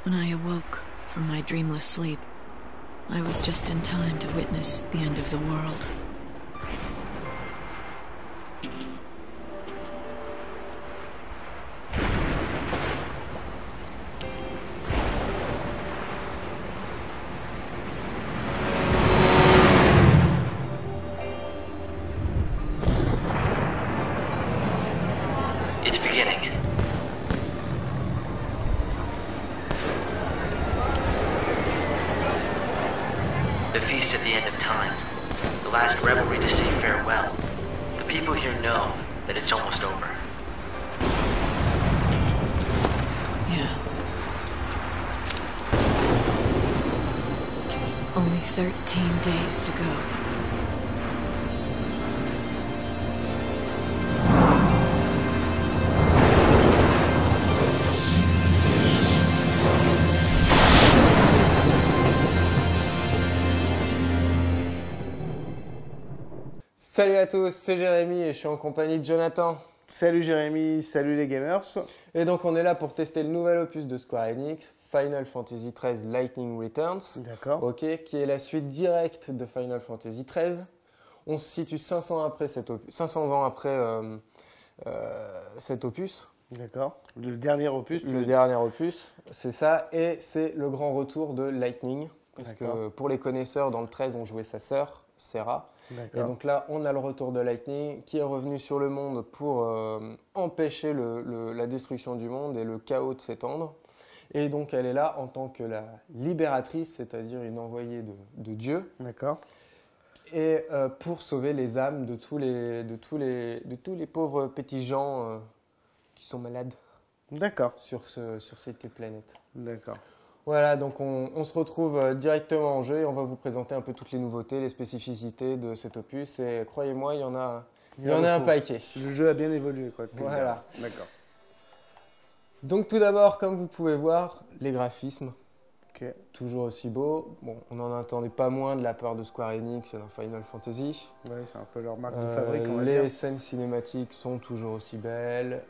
When I awoke from my dreamless sleep, I was just in time to witness the end of the world. It's beginning. The feast at the end of time. The last revelry to say farewell. The people here know that it's almost over. Yeah. Only 13 days to go. Salut à tous, c'est Jérémy et je suis en compagnie de Jonathan. Salut Jérémy, salut les gamers. Et donc on est là pour tester le nouvel opus de Square Enix, Final Fantasy XIII Lightning Returns. D'accord. Ok, qui est la suite directe de Final Fantasy XIII. On se situe 500 ans après cet opus. D'accord. Le dernier opus. Le dernier opus, c'est ça. Et c'est le grand retour de Lightning. Parce que D'accord. pour les connaisseurs, dans le 13, on jouait sa sœur, Serah. Et D'accord. donc là, on a le retour de Lightning qui est revenu sur le monde pour empêcher la destruction du monde et le chaos de s'étendre. Et donc elle est là en tant que la libératrice, c'est-à-dire une envoyée de Dieu, D'accord. et pour sauver les âmes de tous les pauvres petits gens qui sont malades D'accord. sur cette planète. D'accord. Voilà, donc on se retrouve directement en jeu et on va vous présenter un peu toutes les nouveautés, les spécificités de cet opus. Et croyez-moi, il y en a un beaucoup. paquet. Le jeu a bien évolué, quoi. depuis le Voilà. début. D'accord. Donc tout d'abord, comme vous pouvez voir, les graphismes, Ok. toujours aussi beaux. Bon, on n'en attendait pas moins de la part de Square Enix et dans Final Fantasy. Ouais, c'est un peu leur marque de fabrique, on va Les dire. scènes cinématiques sont toujours aussi belles.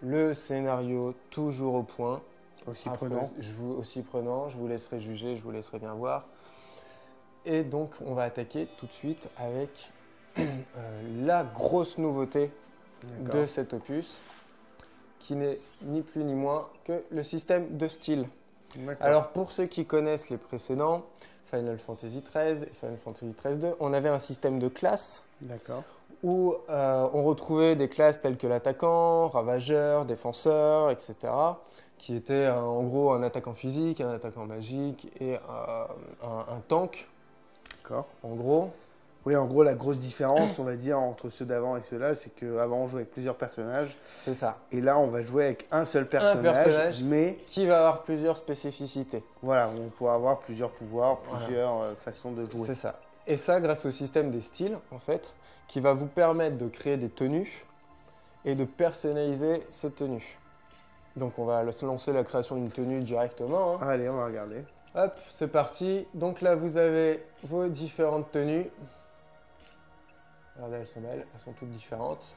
Le scénario toujours au point. Aussi Après, prenant. aussi prenant, je vous laisserai juger, je vous laisserai bien voir. Et donc, on va attaquer tout de suite avec la grosse nouveauté D'accord. de cet opus, qui n'est ni plus ni moins que le système de style. D'accord. Alors, pour ceux qui connaissent les précédents, Final Fantasy XIII et Final Fantasy XIII-2, on avait un système de classes D'accord. où on retrouvait des classes telles que l'attaquant, ravageur, défenseur, etc., qui étaient en gros un attaquant physique, un attaquant magique et un tank, D'accord. en gros. Oui, en gros, la grosse différence, on va dire, entre ceux d'avant et ceux-là, c'est qu'avant, on jouait avec plusieurs personnages. C'est ça. Et là, on va jouer avec un seul personnage. personnage. Mais Qui va avoir plusieurs spécificités. voilà, on pourra avoir plusieurs pouvoirs, Voilà. plusieurs façons de jouer. C'est ça. Et ça, grâce au système des styles, en fait, qui va vous permettre de créer des tenues et de personnaliser ces tenues. Donc, on va se lancer la création d'une tenue directement, hein. Allez, on va regarder. Hop, c'est parti. Donc là, vous avez vos différentes tenues. Regardez, elles sont belles, elles sont toutes différentes.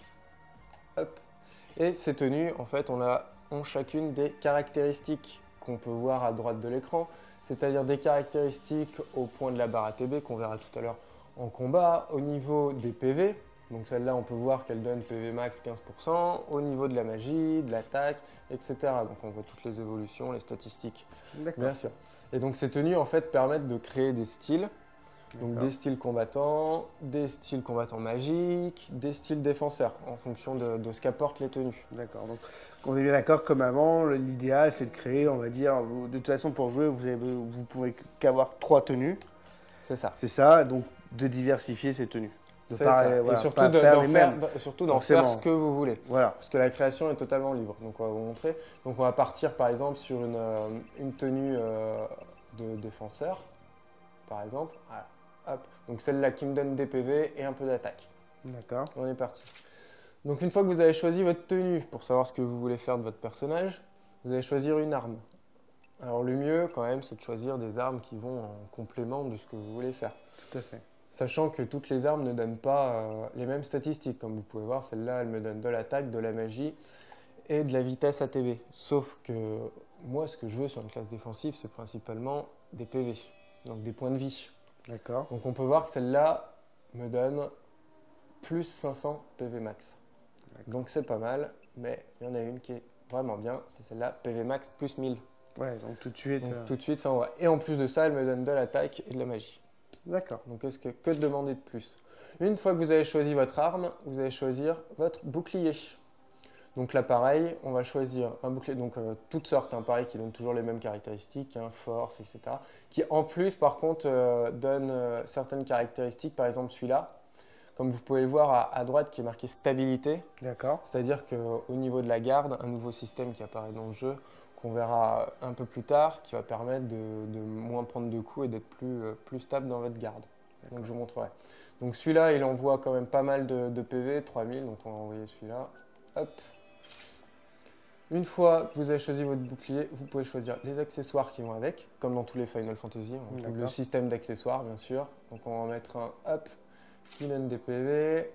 Hop. Et ces tenues, en fait, ont chacune des caractéristiques qu'on peut voir à droite de l'écran, c'est-à-dire des caractéristiques au point de la barre ATB qu'on verra tout à l'heure en combat, au niveau des PV. Donc celle-là, on peut voir qu'elle donne PV max 15%, au niveau de la magie, de l'attaque, etc. Donc on voit toutes les évolutions, les statistiques. D'accord. Bien sûr. Et donc ces tenues en fait permettent de créer des styles. Donc D'accord. des styles combattants magiques, des styles défenseurs en fonction de ce qu'apportent les tenues. D'accord. Donc, on est bien d'accord, comme avant, l'idéal c'est de créer, on va dire, de toute façon pour jouer, vous pourrez qu'avoir 3 tenues. C'est ça. C'est ça, donc de diversifier ces tenues. De C'est pas- ça. voilà, Et surtout pas faire d'en les faire, mêmes. d'en faire ce Forcément. que vous voulez. Voilà. Parce que la création est totalement libre. Donc on va vous montrer. Donc on va partir par exemple sur une tenue de défenseur, par exemple. Voilà. Hop. Donc celle-là qui me donne des PV et un peu d'attaque. D'accord. On est parti. Donc une fois que vous avez choisi votre tenue pour savoir ce que vous voulez faire de votre personnage, vous allez choisir une arme. Alors le mieux quand même, c'est de choisir des armes qui vont en complément de ce que vous voulez faire. Tout à fait. Sachant que toutes les armes ne donnent pas les mêmes statistiques. Comme vous pouvez voir, celle-là, elle me donne de l'attaque, de la magie et de la vitesse ATB. Sauf que moi, ce que je veux sur une classe défensive, c'est principalement des PV, donc des points de vie. D'accord. Donc on peut voir que celle-là me donne plus 500 PV max. Donc c'est pas mal, mais il y en a une qui est vraiment bien, c'est celle-là, PV max plus 1000. Ouais, donc tout de suite. Donc tout de suite, ça envoie. Et en plus de ça, elle me donne de l'attaque et de la magie. D'accord. Donc que demander de plus? Une fois que vous avez choisi votre arme, vous allez choisir votre bouclier. Donc là, pareil, on va choisir un bouclier, donc toutes sortes, hein, pareil, qui donnent toujours les mêmes caractéristiques, hein, force, etc. Qui en plus, par contre, donnent certaines caractéristiques, par exemple celui-là, comme vous pouvez le voir à droite, qui est marqué stabilité. D'accord. C'est-à-dire qu'au niveau de la garde, un nouveau système qui apparaît dans le jeu, qu'on verra un peu plus tard, qui va permettre de moins prendre de coups et d'être plus stable dans votre garde. Donc je vous montrerai. Donc celui-là, il envoie quand même pas mal de PV, 3000, donc on va envoyer celui-là. Hop. Une fois que vous avez choisi votre bouclier, vous pouvez choisir les accessoires qui vont avec, comme dans tous les Final Fantasy. On trouve le système d'accessoires, bien sûr. Donc on va mettre un hop qui donne des PV,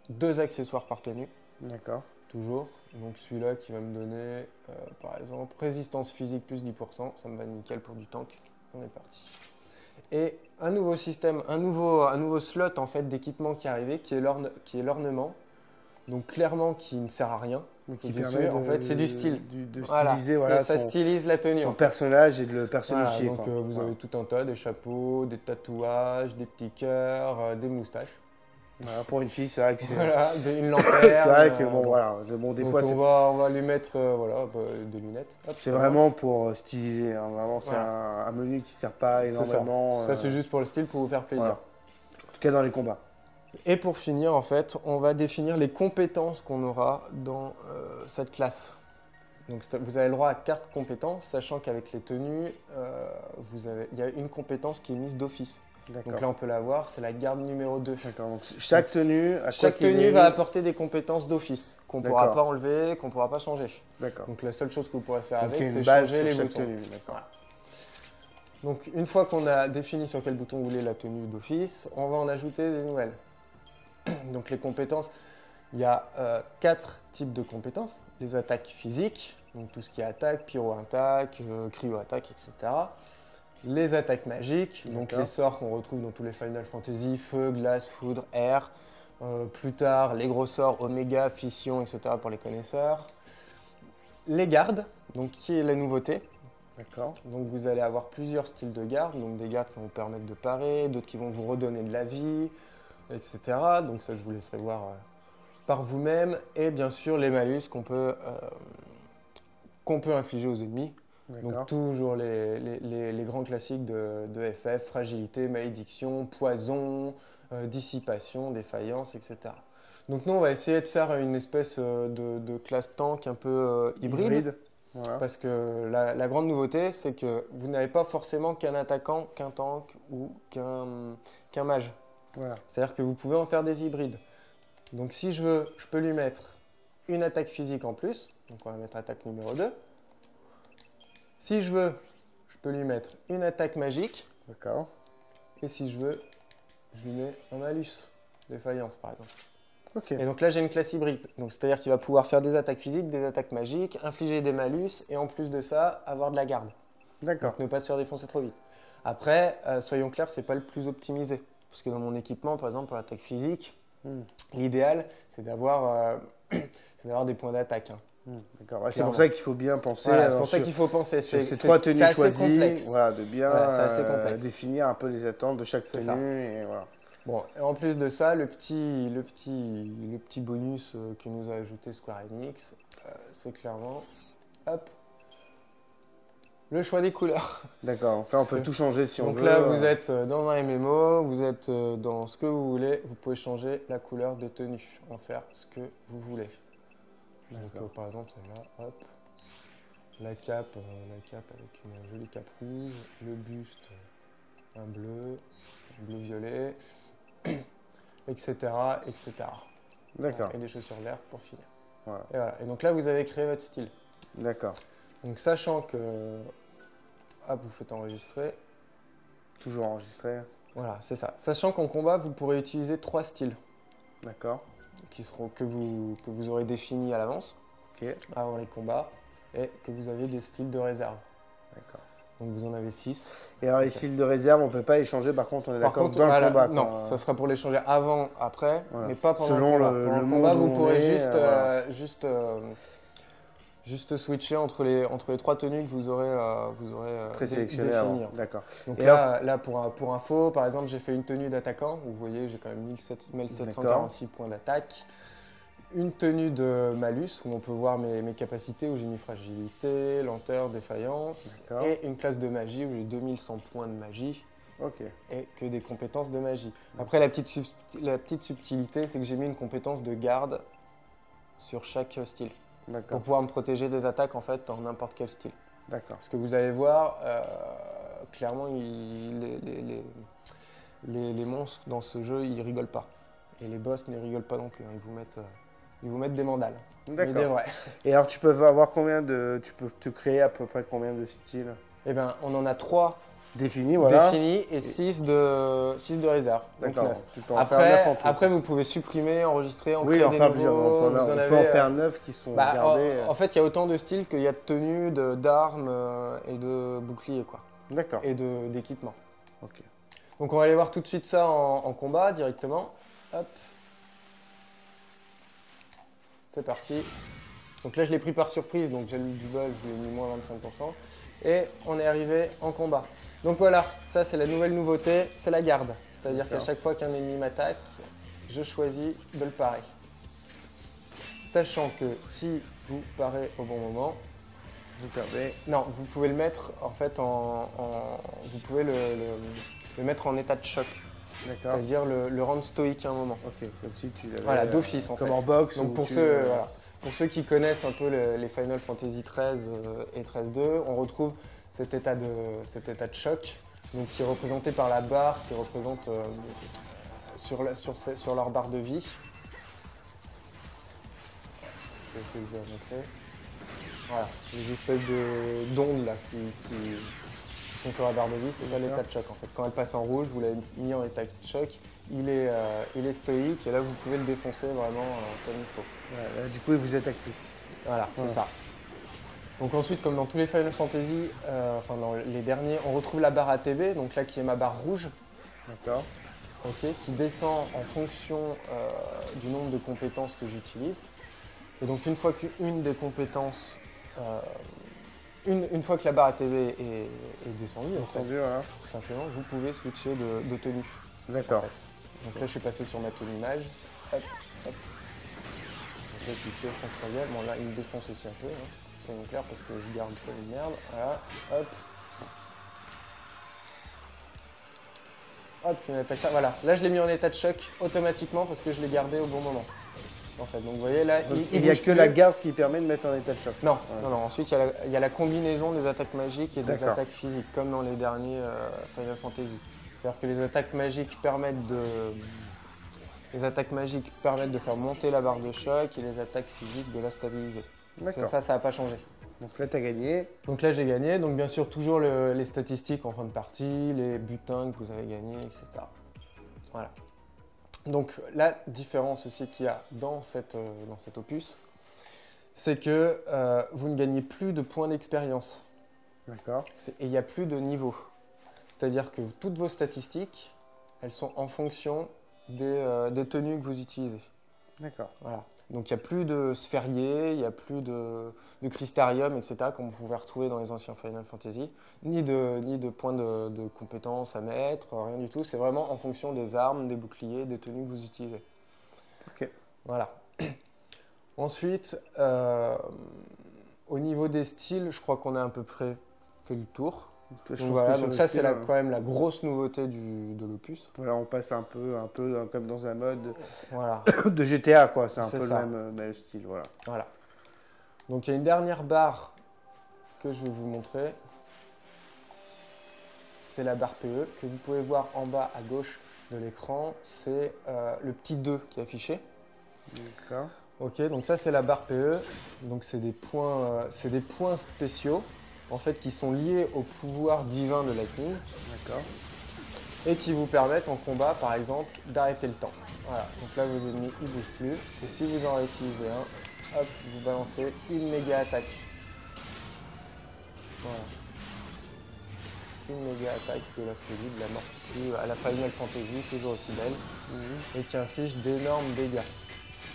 2 accessoires par tenue. D'accord. Toujours. Donc celui-là qui va me donner, par exemple, résistance physique plus 10%. Ça me va nickel pour du tank. On est parti. Et un nouveau système, un nouveau slot en fait d'équipement qui est arrivé, qui est l'ornement. Donc clairement qui ne sert à rien. Donc qui Dessus, permet en fait, c'est du style. De Voilà, styliser voilà, ça stylise la tenue. son personnage et de le personnifier. Voilà, donc vous avez tout un tas, des chapeaux, des tatouages, des petits cœurs, des moustaches. Voilà, pour une fille, c'est vrai que c'est Voilà, une lanterne. c'est vrai que bon, voilà, bon, des donc fois, on va lui mettre voilà, des lunettes. Hop, c'est vraiment pour styliser. Hein, vraiment, c'est Voilà. un menu qui ne sert pas énormément. Ça c'est juste pour le style, pour vous faire plaisir. Voilà. En tout cas, dans les combats. Et pour finir, en fait, on va définir les compétences qu'on aura dans cette classe. Donc, vous avez le droit à 4 compétences, sachant qu'avec les tenues, il y a une compétence qui est mise d'office. Donc là, on peut la voir, c'est la garde numéro 2. D'accord. Donc, chaque tenue, va apporter des compétences d'office qu'on ne pourra pas enlever, qu'on ne pourra pas changer. D'accord. Donc la seule chose que vous pourrez faire avec, une c'est base changer les sur chaque boutons. tenue, d'accord. Voilà. Donc une fois qu'on a défini sur quel bouton vous voulez la tenue d'office, on va en ajouter des nouvelles. Donc les compétences, il y a 4 types de compétences. Les attaques physiques, donc tout ce qui est attaque, pyro-attaque, cryo-attaque, etc. Les attaques magiques, donc les sorts qu'on retrouve dans tous les Final Fantasy, feu, glace, foudre, air. Plus tard, les gros sorts, oméga, fission, etc. pour les connaisseurs. Les gardes, donc qui est la nouveauté. D'accord. Donc vous allez avoir plusieurs styles de garde, donc des gardes qui vont vous permettre de parer, d'autres qui vont vous redonner de la vie, etc. Donc ça, je vous laisserai voir par vous-même. Et bien sûr, les malus qu'on peut infliger aux ennemis. Donc toujours les grands classiques de FF, fragilité, malédiction, poison, dissipation, défaillance, etc. Donc nous, on va essayer de faire une espèce de classe tank un peu hybride. Voilà. Parce que la grande nouveauté, c'est que vous n'avez pas forcément qu'un attaquant, qu'un tank ou qu'un mage. Voilà. C'est-à-dire que vous pouvez en faire des hybrides. Donc si je veux, je peux lui mettre une attaque physique en plus. Donc on va mettre attaque numéro 2. Si je veux, je peux lui mettre une attaque magique. D'accord. Et si je veux, je lui mets un malus, défaillance par exemple. Okay. Et donc là, j'ai une classe hybride. Donc c'est-à-dire qu'il va pouvoir faire des attaques physiques, des attaques magiques, infliger des malus et en plus de ça, avoir de la garde. D'accord. Donc ne pas se faire défoncer trop vite. Après, soyons clairs, c'est pas le plus optimisé. Parce que dans mon équipement, par exemple, pour l'attaque physique, l'idéal, c'est d'avoir des points d'attaque. Hein. D'accord. Ouais, c'est pour ça qu'il faut bien penser. Voilà, c'est pour ça qu'il faut penser. C'est 3 tenues choisies, voilà, de bien définir un peu les attentes de chaque tenue. Et voilà. Bon, et en plus de ça, le petit bonus que nous a ajouté Square Enix, c'est clairement, hop, le choix des couleurs. D'accord, donc là on peut tout changer si on veut. Donc là, vous êtes dans un MMO, vous êtes dans ce que vous voulez, vous pouvez changer la couleur de tenue, en faire ce que vous voulez. Donc par exemple, celle-là, hop, la cape avec une jolie cape rouge, le buste, un bleu-violet. etc. D'accord. Et des chaussures vertes pour finir. Voilà. Et voilà. Et donc là, vous avez créé votre style. D'accord. Donc sachant que... Hop, vous faites enregistrer. Toujours enregistré. Voilà, c'est ça. Sachant qu'en combat, vous pourrez utiliser 3 styles. D'accord. Que vous aurez définis à l'avance. Ok. Avant les combats. et que vous avez des styles de réserve. D'accord. Donc vous en avez 6. Et alors les styles de réserve, on ne peut pas les changer, par contre on est Par d'accord contre, dans voilà, le combat. non, quand- ça sera pour les changer avant, après, Voilà. mais pas pendant Selon le combat. le Pendant le monde combat, où vous on pourrez est, juste switcher entre les 3 tenues que vous aurez présélectionné définies. avant. D'accord. Donc Et là pour info, par exemple, j'ai fait une tenue d'attaquant. Vous voyez, j'ai quand même 1746 points d'attaque. Une tenue de malus, où on peut voir mes capacités, où j'ai mis fragilité, lenteur, défaillance. D'accord. Et une classe de magie, où j'ai 2100 points de magie. Ok. Et que des compétences de magie. Après, la petite subtilité, c'est que j'ai mis une compétence de garde sur chaque style. D'accord. Pour pouvoir me protéger des attaques, en fait, dans n'importe quel style. D'accord. Parce que vous allez voir, clairement, les monstres dans ce jeu, ils rigolent pas. Et les boss ne rigolent pas non plus. Hein. Ils vous mettent des mandales. Mais des D'accord. vrais. Et alors tu peux avoir combien de... Tu peux te créer à peu près combien de styles Eh bien, on en a 3 définis, voilà. définis et 6 de réserve. Donc D'accord. 9. Tu peux en faire 9 en tout. Après, vous pouvez supprimer, enristrer, en oui, créer en des faire plusieurs. nouveaux. On Vous en peut avez, en faire 9 qui sont gardés. en fait, il y a autant de styles qu'il y a de tenues, d'armes et de boucliers, quoi. D'accord. Et d'équipements. Ok. Donc on va aller voir tout de suite ça en combat directement. Hop. C'est parti. Donc là je l'ai pris par surprise, donc j'ai eu du bol, je lui ai mis moins 25%. Et on est arrivé en combat. Donc voilà, ça c'est la nouvelle nouveauté, c'est la garde. C'est-à-dire qu'à chaque fois qu'un ennemi m'attaque, je choisis de le parer. Sachant que si vous parez au bon moment, Vous perdez. non, vous pouvez le mettre en fait vous pouvez le mettre en état de choc. D'accord. C'est-à-dire le rendre stoïque à un moment. Ok, comme si tu l'avais. Voilà, d'office en comme fait. en boxe. Donc où pour tu- ceux qui connaissent un peu les Final Fantasy XIII et XIII-2, on retrouve cet état de choc, donc qui est représenté par la barre, qui représente sur leur barre de vie. Je vais essayer de vous la montrer. Voilà, les espèces d'ondes là qui sont sur la barre de vie, c'est ça l'état de choc en fait. Quand elle passe en rouge, vous l'avez mis en état de choc, il est stoïque et là vous pouvez le défoncer vraiment comme il faut. Ouais, là, du coup, il vous attaque plus. Voilà, c'est Voilà. ça. Donc ensuite, comme dans tous les Final Fantasy, enfin dans les derniers, on retrouve la barre ATB, donc là qui est ma barre rouge, D'accord. ok, qui descend en fonction du nombre de compétences que j'utilise. Et donc une fois qu'une des compétences, une fois que la barre ATB est descendue, en fait, Entendu, voilà. tout simplement, vous pouvez switcher de tenue. D'accord. En fait. Donc là, je suis passé sur ma tenue mage. Hop, hop. Donc là, je défonce sa gueule. Bon, là, il me défonce aussi un peu. Hein. Soyons clairs, parce que je garde comme une merde. Voilà, hop. Hop, une attaque là. Voilà, là, je l'ai mis en état de choc automatiquement parce que je l'ai gardé au bon moment. En fait, donc vous voyez là, Il n'y a bouge que plus. la garde qui permet de mettre en état de choc. Non, Ouais. non, non. Ensuite, il y a la combinaison des attaques magiques et des D'accord. attaques physiques, comme dans les derniers Final Fantasy. C'est-à-dire que les attaques magiques permettent de faire monter la barre de choc et les attaques physiques de la stabiliser. D'accord. Ça n'a pas changé. Donc là, tu as gagné. Donc là, j'ai gagné. Donc bien sûr, toujours les statistiques en fin de partie, les butins que vous avez gagnés, etc. Voilà. Donc la différence aussi qu'il y a dans cet opus, c'est que vous ne gagnez plus de points d'expérience. D'accord. Et il n'y a plus de niveau. C'est-à-dire que toutes vos statistiques, elles sont en fonction des tenues que vous utilisez. D'accord. Voilà. Donc il n'y a plus de sphériés, il n'y a plus de crystarium, etc., comme vous pouvez retrouver dans les anciens Final Fantasy, ni de points de compétences à mettre, rien du tout. C'est vraiment en fonction des armes, des boucliers, des tenues que vous utilisez. Ok. Voilà. Ensuite, au niveau des styles, je crois qu'on a à peu près fait le tour. Je Donc trouve voilà, que sur donc le ça style, c'est quand même la grosse nouveauté de l'opus. Voilà, on passe un peu comme dans un mode Voilà, de GTA, quoi. C'est un C'est peu ça. le même style, voilà. voilà. Donc il y a une dernière barre que je vais vous montrer. C'est la barre PE que vous pouvez voir en bas à gauche de l'écran. C'est le petit 2 qui est affiché. D'accord. Ok, donc ça c'est la barre PE. Donc c'est des points spéciaux en fait qui sont liés au pouvoir divin de Lightning. D'accord. Et qui vous permettent en combat, par exemple, d'arrêter le temps. Voilà, donc là vos ennemis ils bougent plus. Et si vous en réutilisez un, hop, vous balancez une méga attaque. Voilà. Une méga attaque de la folie, de la mort qui tue, à la Final Fantasy, toujours aussi belle, et qui inflige d'énormes dégâts.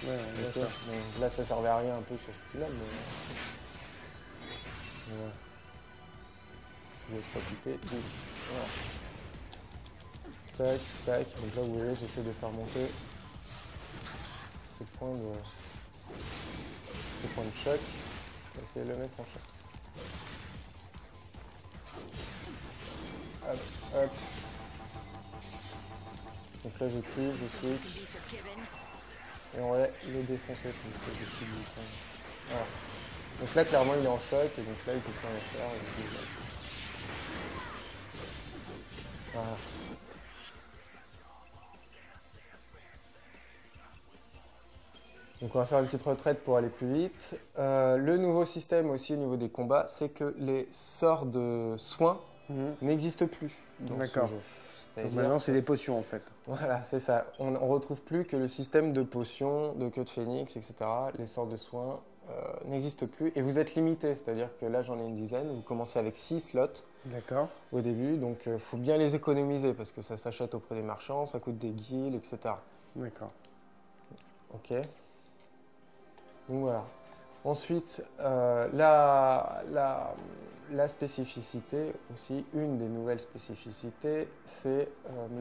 Ouais, d'accord. Donc là, ça servait à rien un peu sur ce petit-là, mais... Voilà. Je laisse pas piquer. Voilà. Tac, tac. Donc là, vous voyez, j'essaie de faire monter ces points de choc. Je vais essayer de le mettre en choc. Hop, hop. Donc là, je tue, je switch. Et on va le défoncer, c'est une espèce de petit bouton. Voilà. Donc là, clairement, il est en choc, et donc là, il peut plus rien faire. Voilà. Donc on va faire une petite retraite pour aller plus vite. Le nouveau système aussi au niveau des combats, c'est que les sorts de soins n'existent plus dans ce D'accord. jeu. Donc maintenant, c'est des potions en fait. Voilà, c'est ça. On ne retrouve plus que le système de potions, de queue de phénix, etc. Les sorts de soins n'existent plus et vous êtes limité. C'est-à-dire que là, j'en ai une dizaine. Vous commencez avec 6 slots D'accord. au début. Donc il faut bien les économiser parce que ça s'achète auprès des marchands, ça coûte des guilds, etc. D'accord. Ok. Donc voilà. Ensuite, la spécificité aussi, une des nouvelles spécificités, c'est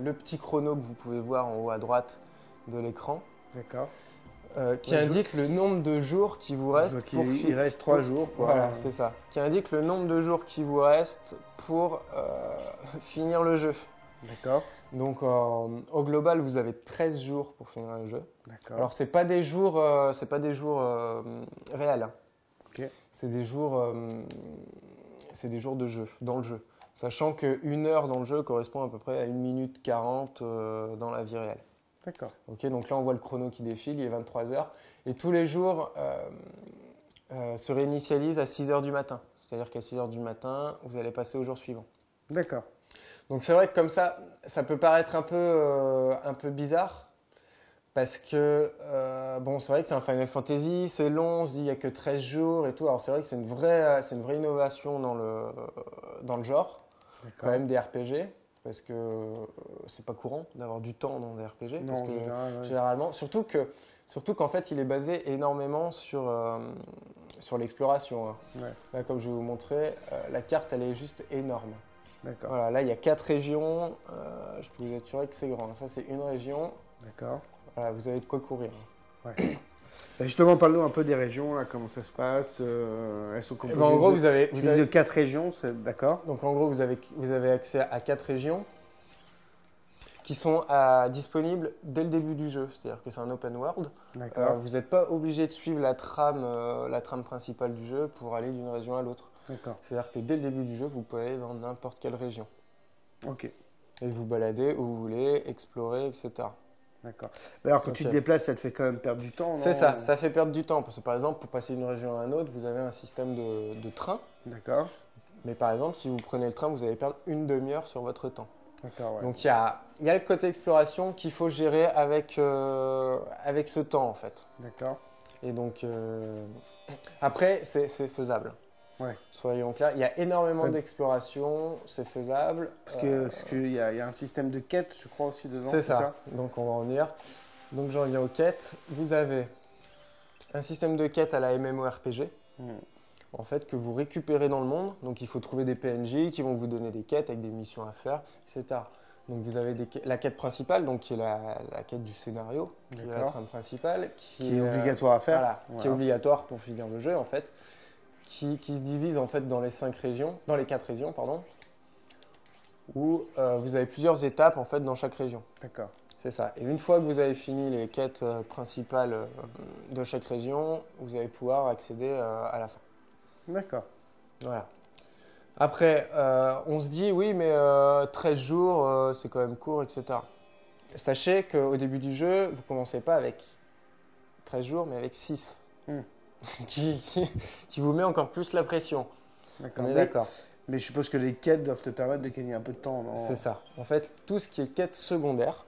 le petit chrono que vous pouvez voir en haut à droite de l'écran, D'accord. qui indique le nombre de jours qui vous reste Donc pour il reste 3 jours. Quoi. Voilà, c'est ça. Qui indique le nombre de jours qui vous reste pour finir le jeu. D'accord. Donc au global, vous avez 13 jours pour finir le jeu. D'accord. Alors c'est pas des jours réels. Hein. Ok. C'est des jours de jeu, dans le jeu. Sachant qu'une heure dans le jeu correspond à peu près à 1 minute 40 dans la vie réelle. D'accord. Ok, donc là on voit le chrono qui défile, il est 23 heures. Et tous les jours se réinitialisent à 6 heures du matin. C'est-à-dire qu'à 6 heures du matin, vous allez passer au jour suivant. D'accord. Donc c'est vrai que comme ça peut paraître un peu bizarre. Parce que, bon, c'est vrai que c'est un Final Fantasy, c'est long, on se dit il n'y a que 13 jours et tout. Alors c'est vrai que c'est une vraie innovation dans le genre, quand même des RPG, parce que c'est pas courant d'avoir du temps dans des RPG. Non, parce en que, général, ouais. généralement, surtout qu'en fait il est basé énormément sur l'exploration. Hein. Ouais. Là, comme je vais vous montrer, la carte elle est juste énorme. D'accord. Voilà, là il y a 4 régions, je peux vous assurer que c'est grand. Ça c'est une région. D'accord. Voilà, vous avez de quoi courir. Ouais. Bah, justement, parle-nous un peu des régions, là, comment ça se passe. Elles sont composées En gros, vous avez de 4 régions, d'accord. Donc en gros, vous avez accès à 4 régions qui sont disponibles dès le début du jeu. C'est-à-dire que c'est un open world. D'accord. Vous n'êtes pas obligé de suivre la trame principale du jeu pour aller d'une région à l'autre. D'accord. C'est-à-dire que dès le début du jeu, vous pouvez aller dans n'importe quelle région. Ok. Et vous balader où vous voulez, explorer, etc. D'accord. Alors, quand tu te déplaces, ça te fait quand même perdre du temps, non? C'est ça fait perdre du temps. Parce que par exemple, pour passer d'une région à une autre, vous avez un système de train. D'accord. Mais par exemple, si vous prenez le train, vous allez perdre une demi-heure sur votre temps. D'accord, ouais. Donc il y a le côté exploration qu'il faut gérer avec ce temps en fait. D'accord. Et donc après, c'est faisable. Ouais. Soyons clairs, il y a énormément d'exploration, c'est faisable. Parce qu'il y a un système de quête, je crois, aussi dedans. C'est ça. Donc on va en venir. Donc j'en viens aux quêtes. Vous avez un système de quête à la MMORPG, en fait, que vous récupérez dans le monde. Donc il faut trouver des PNJ qui vont vous donner des quêtes avec des missions à faire, etc. Donc vous avez la quête principale, donc qui est la quête du scénario, qui est la trame principale, qui est obligatoire à faire. Voilà, qui est obligatoire pour finir le jeu en fait. Qui se divise en fait dans les 4 régions, pardon, où vous avez plusieurs étapes en fait dans chaque région. D'accord. C'est ça. Et une fois que vous avez fini les quêtes principales de chaque région, vous allez pouvoir accéder à la fin. D'accord. Voilà. Après, on se dit oui, mais 13 jours, c'est quand même court, etc. Sachez qu'au début du jeu, vous ne commencez pas avec 13 jours, mais avec 6. qui vous met encore plus la pression. D'accord. On est d'accord. Mais je suppose que les quêtes doivent te permettre de gagner un peu de temps, non? C'est ça. En fait, tout ce qui est quête secondaire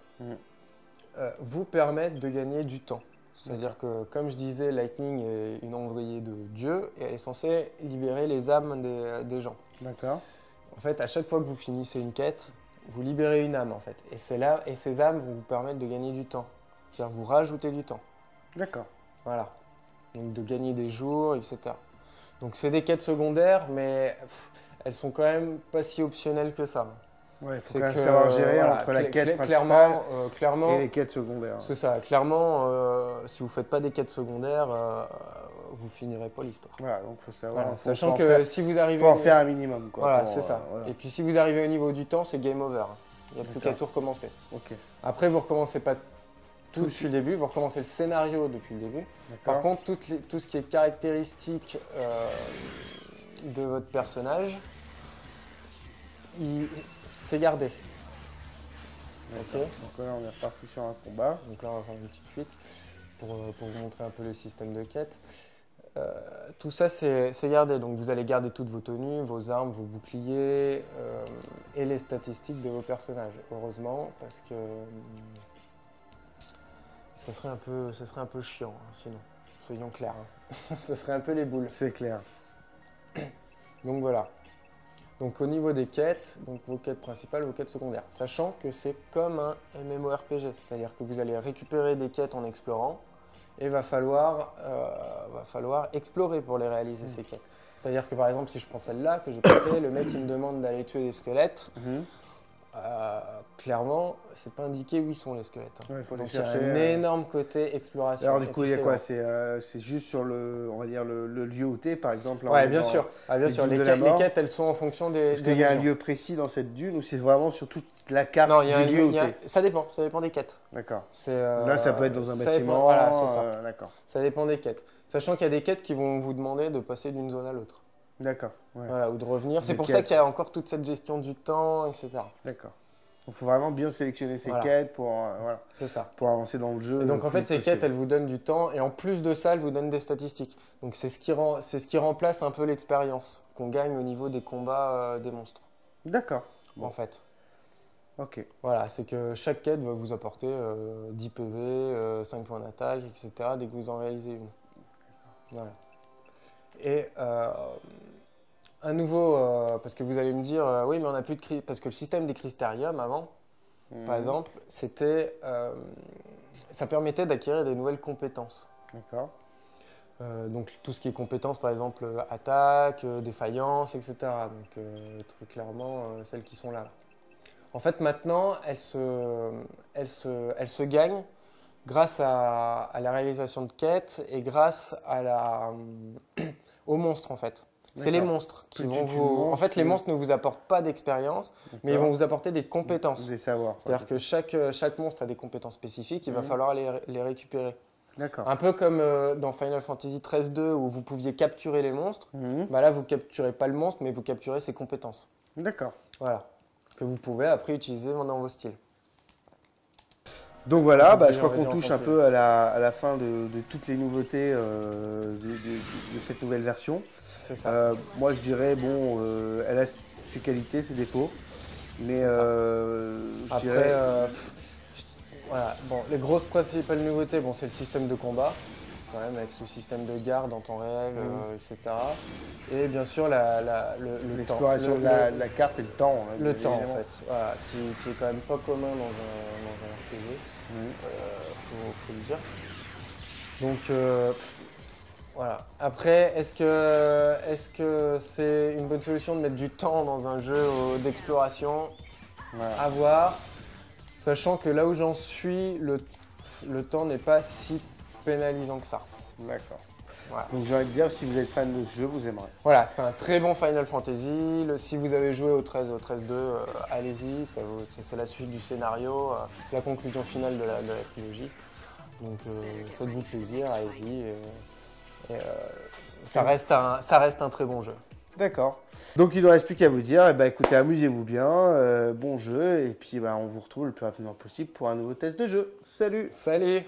vous permettent de gagner du temps. C'est-à-dire que, comme je disais, Lightning est une envoyée de Dieu et elle est censée libérer les âmes des gens. D'accord. En fait, à chaque fois que vous finissez une quête, vous libérez une âme en fait. Et c'est là, et ces âmes vont vous permettre de gagner du temps. C'est-à-dire vous rajoutez du temps. D'accord. Voilà. Donc de gagner des jours, etc. Donc c'est des quêtes secondaires, mais elles sont quand même pas si optionnelles que ça. Ouais, il faut C'est quand même que, savoir gérer voilà, entre la quête principale clairement, et les quêtes secondaires. c'est ça. Clairement, si vous faites pas des quêtes secondaires, vous finirez pas l'histoire. Voilà, donc il faut savoir. Voilà, faut sachant en que faire- si vous arrivez, faut en faire un minimum. Quoi, voilà, pour, c'est ça. voilà. Et puis si vous arrivez au niveau du temps, c'est game over. Il n'y a plus D'accord. qu'à tout recommencer. Ok. Après, vous recommencez pas tout Tout depuis le début, vous recommencez le scénario depuis le début. Par D'accord. contre, tout ce qui est caractéristique de votre personnage, c'est gardé. D'accord. Donc là, on est reparti sur un combat. Donc là, on va faire une petite fuite pour vous montrer un peu le système de quête. Tout ça, c'est gardé. Donc vous allez garder toutes vos tenues, vos armes, vos boucliers et les statistiques de vos personnages. Heureusement, parce que ça serait un peu chiant, hein, sinon. Soyons clairs. Hein. Ça serait un peu les boules. C'est clair. Donc voilà. Donc au niveau des quêtes, donc vos quêtes principales, vos quêtes secondaires. Sachant que c'est comme un MMORPG, c'est-à-dire que vous allez récupérer des quêtes en explorant et va falloir explorer pour les réaliser ces quêtes. C'est-à-dire que par exemple, si je prends celle-là que j'ai pas fait, le mec il me demande d'aller tuer des squelettes. Clairement, c'est pas indiqué où ils sont les squelettes. Hein. Ouais, il faut les Donc il y a chercher. un énorme côté exploration. Alors du Et coup, puis, il y a c'est quoi? vrai. C'est juste sur le, on va dire le lieu où t'es, par exemple. là, on Ouais, est bien dans- sûr. Ah, bien les sûr. dunes Les de la quêtes, les mort. quêtes, elles sont en fonction des. Est-ce des qu'il y a un régions. lieu précis dans cette dune ou c'est vraiment sur toute la carte Non, il y a un du lieu où il y a- t'es? ça dépend des quêtes. D'accord. C'est, Là, ça peut être dans un ça bâtiment. dépend- voilà, c'est ça. D'accord. Ça dépend des quêtes. Sachant qu'il y a des quêtes qui vont vous demander de passer d'une zone à l'autre. D'accord. Ouais. Voilà, ou de revenir. C'est Des pour ça quêtes. qu'il y a encore toute cette gestion du temps, etc. D'accord. Donc, il faut vraiment bien sélectionner ses Voilà. quêtes pour, voilà, C'est ça. pour avancer dans le jeu. Et donc le en fait, plus ces possible. quêtes, elles vous donnent du temps. Et en plus de ça, elles vous donnent des statistiques. Donc c'est ce qui remplace un peu l'expérience qu'on gagne au niveau des combats des monstres. D'accord. En fait. Ok. Voilà, c'est que chaque quête va vous apporter 10 PV, 5 points d'attaque, etc. dès que vous en réalisez une. Voilà. Et à nouveau, parce que vous allez me dire, oui, mais on n'a plus de parce que le système des crystariums avant, par exemple, c'était, ça permettait d'acquérir des nouvelles compétences. D'accord. Donc tout ce qui est compétences, par exemple attaque, défaillance, etc. Donc très clairement celles qui sont là. En fait, maintenant, elles se gagnent grâce à la réalisation de quêtes et grâce aux monstres, en fait. C'est les D'accord. monstres qui Plus vont tu tues vous... de En monstres, fait, les plus- monstres ne vous apportent pas d'expérience, mais ils vont vous apporter des compétences. Des savoirs. C'est-à-dire que chaque monstre a des compétences spécifiques, il va falloir les récupérer. D'accord. Un peu comme dans Final Fantasy XIII-2 où vous pouviez capturer les monstres, Mhm. bah là vous capturez pas le monstre mais vous capturez ses compétences. D'accord. Voilà. Que vous pouvez après utiliser dans vos styles. Donc voilà, Vas-y, je crois vas-y, qu'on on touche un continue. peu à la fin de toutes les nouveautés de cette nouvelle version. C'est ça. Moi je dirais, bon, elle a ses qualités, ses défauts, mais C'est ça. je Après, dirais... voilà. Bon, les grosses principales nouveautés, bon, c'est le système de combat, quand même, avec ce système de garde en temps réel, etc. Et bien sûr, le temps. L'exploration de la carte et le temps. hein, Le temps, en évidemment. fait, voilà, qui est quand même pas commun dans un RPG, faut le dire. Donc, voilà. Après, est-ce que c'est une bonne solution de mettre du temps dans un jeu d'exploration? Voilà. À voir, sachant que là où j'en suis, le temps n'est pas si pénalisant que ça. D'accord. Voilà. Donc j'ai envie de dire, si vous êtes fan de ce jeu, vous aimerez. Voilà, c'est un très bon Final Fantasy. Si vous avez joué au 13-2, allez-y, c'est la suite du scénario, la conclusion finale de la trilogie. Donc faites-vous plaisir, allez-y. Ça reste un très bon jeu. D'accord. Donc il ne nous reste plus qu'à vous dire, écoutez, amusez-vous bien, bon jeu, et puis on vous retrouve le plus rapidement possible pour un nouveau test de jeu. Salut! Salut!